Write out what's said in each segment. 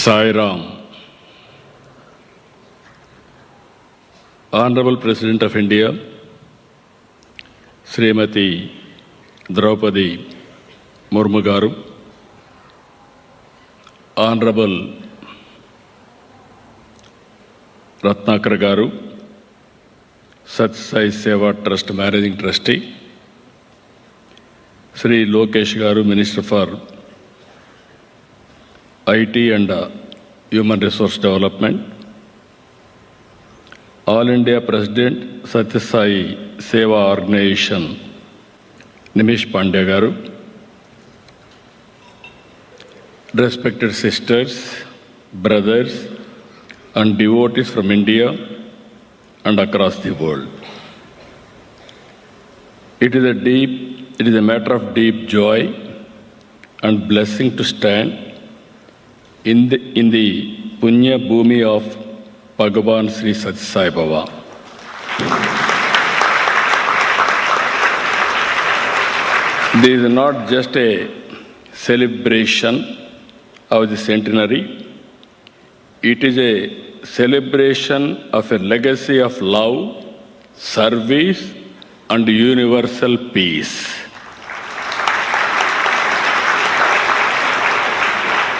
Sai Ram. Honorable President of India, Srimati Draupadi Murmu Garu, Honorable Ratnakar Garu, Sathya Sai Seva Trust Managing Trustee, Sri Lokesh Garu, Minister for IT and Human Resource Development, All India President Sathya Sai Seva Organization Nimish Pandey Garu, respected sisters, brothers and devotees from India and across the world. It is a matter of deep joy and blessing to stand in the Punya Bhumi of Bhagavan Sri Sathya Sai Baba. This is not just a celebration of the centenary, it is a celebration of a legacy of love, service and universal peace.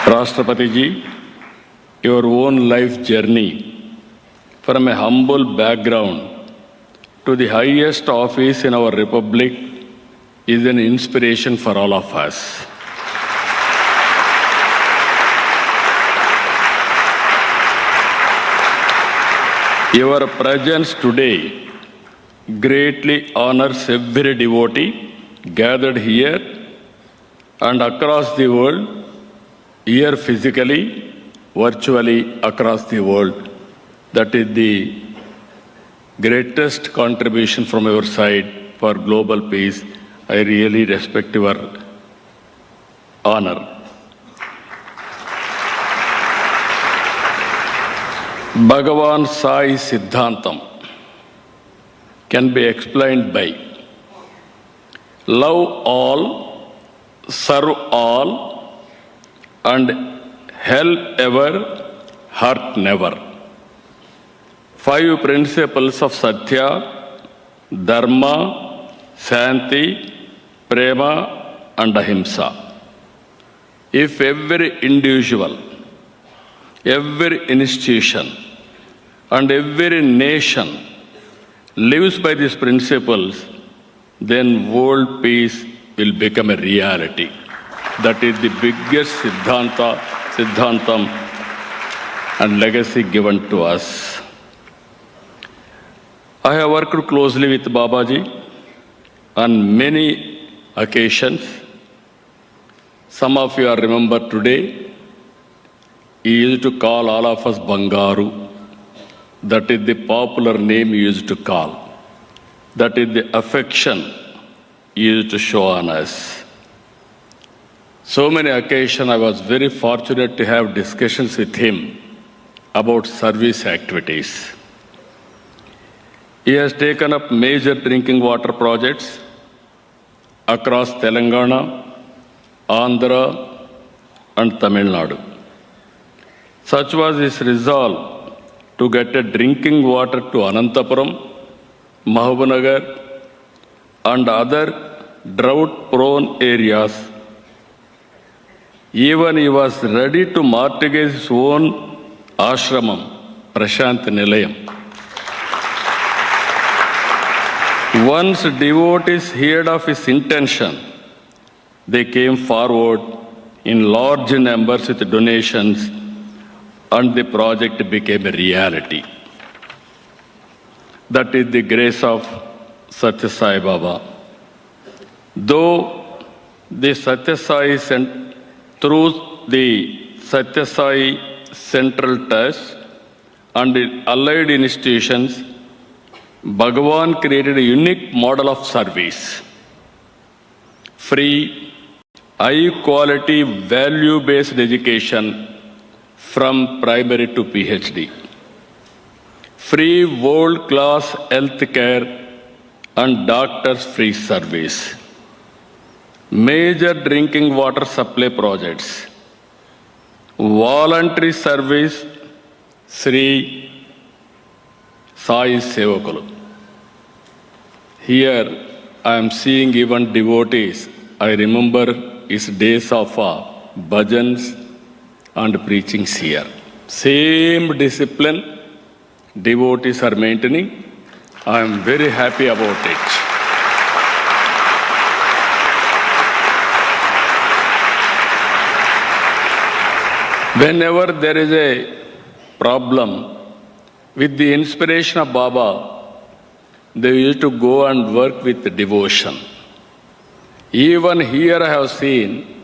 Rashtrapati Ji, your own life journey from a humble background to the highest office in our republic is an inspiration for all of us. Your presence today greatly honors every devotee gathered here and across the world, here physically, virtually across the world. That is the greatest contribution from your side for global peace. I really respect your honor. Bhagavan Sai Siddhantam can be explained by love all, serve all, and help ever, hurt never. 5 principles of Satya, Dharma, Shanti, Prema and Ahimsa. If every individual, every institution and every nation lives by these principles, then world peace will become a reality. That is the biggest Siddhantam and legacy given to us. I have worked closely with Babaji on many occasions. Some of you are remember today, he used to call all of us Bangaru. That is the popular name he used to call. That is the affection he used to show on us. So many occasions I was very fortunate to have discussions with him about service activities. He has taken up major drinking water projects across Telangana, Andhra and Tamil Nadu. Such was his resolve to get a drinking water to Anantapuram, Mahabubnagar and other drought-prone areas. Even he was ready to mortgage his own ashramam, Prashant Nilayam. Once devotees heard of his intention, they came forward in large numbers with donations and the project became a reality. That is the grace of Sathya Sai Baba. Though the Sathya Sai through the Sathya Sai Central Trust and the allied institutions, Bhagavan created a unique model of service. Free, high-quality, value-based education from primary to PhD. Free world-class health care and doctors-free service. Major drinking water supply projects. Voluntary service, Sri Sai Sevakulu. Here I am seeing even devotees. I remember his days of bhajans and preachings here. Same discipline devotees are maintaining. I am very happy about it. Whenever there is a problem, with the inspiration of Baba, they used to go and work with devotion. Even here I have seen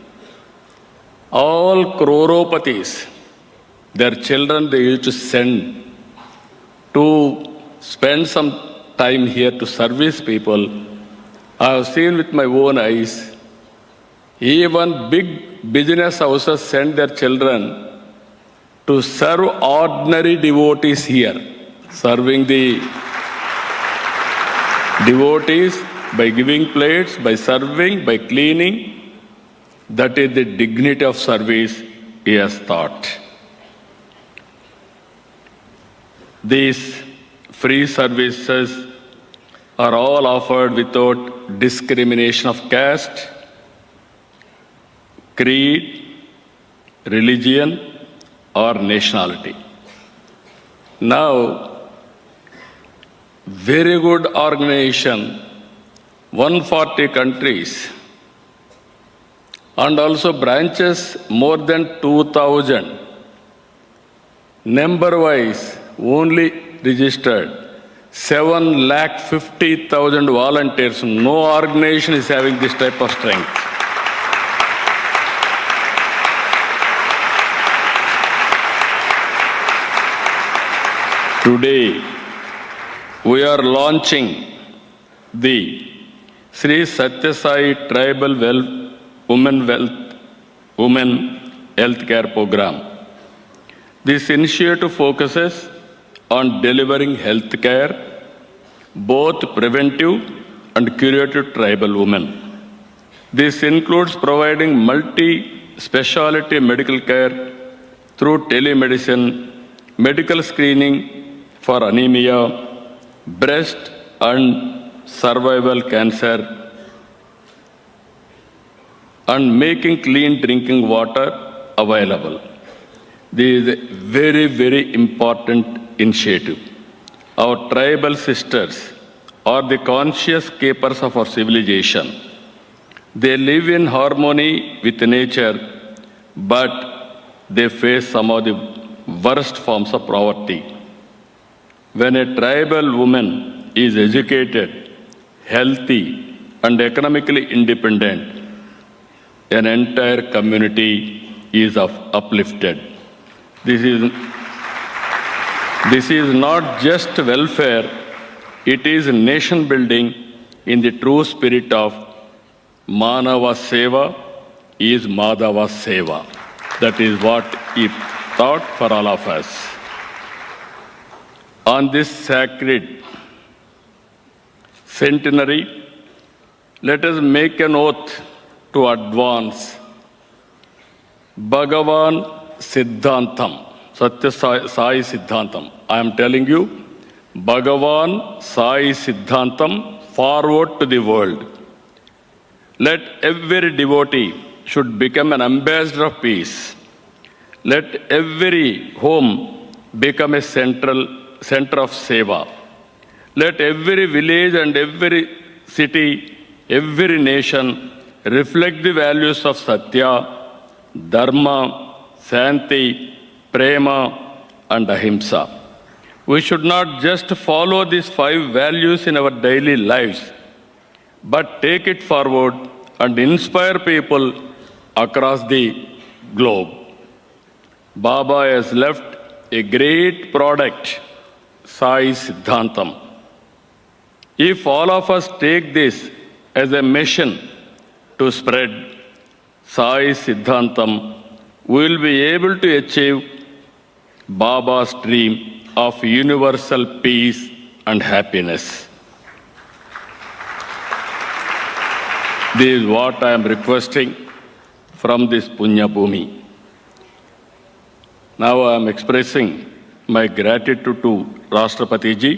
all croropatis, their children they used to send to spend some time here to service people. I have seen with my own eyes. Even big business houses send their children to serve ordinary devotees here, serving the devotees by giving plates, by serving, by cleaning. That is the dignity of service he has taught. These free services are all offered without discrimination of caste, creed, religion, or nationality. Now, very good organization, 140 countries, and also branches more than 2,000. Number-wise, only registered 750,000 volunteers. No organization is having this type of strength. Today, we are launching the Sri Satya Sai Tribal Women Health Care Program. This initiative focuses on delivering health care, both preventive and curative tribal women. This includes providing multi-speciality medical care through telemedicine, medical screening for anemia, breast and cervical cancer, and making clean drinking water available. This is a very, very important initiative. Our tribal sisters are the conscious keepers of our civilization. They live in harmony with nature, but they face some of the worst forms of poverty. When a tribal woman is educated, healthy, and economically independent, an entire community is uplifted. This is not just welfare, it is nation building in the true spirit of Manava Seva is Madhava Seva. That is what he taught for all of us. On this sacred centenary, let us make an oath to advance Bhagavan Siddhantam, Satya Sai Siddhantam. I am telling you, Bhagavan Sai Siddhantam forward to the world. Let every devotee should become an ambassador of peace. Let every home become a center of seva. Let every village and every city, every nation reflect the values of Satya, Dharma, Santi, Prema, and Ahimsa. We should not just follow these 5 values in our daily lives, but take it forward and inspire people across the globe. Baba has left a great product, Sai Siddhantam. If all of us take this as a mission to spread Sai Siddhantam, we will be able to achieve Baba's dream of universal peace and happiness. This is what I am requesting from this Punya Bhumi. Now I am expressing my gratitude to Rashtrapati ji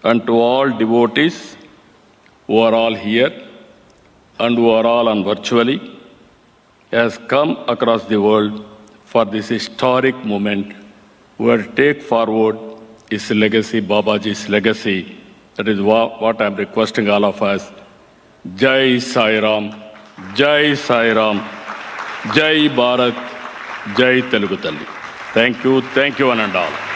and to all devotees who are all here and who are all on virtually has come across the world for this historic moment where take forward his legacy, Babaji's legacy. That is what I am requesting all of us. Jai Sai Ram, Jai Sai Ram, Jai Bharat, Jai Telugu Talli. Thank you one and all.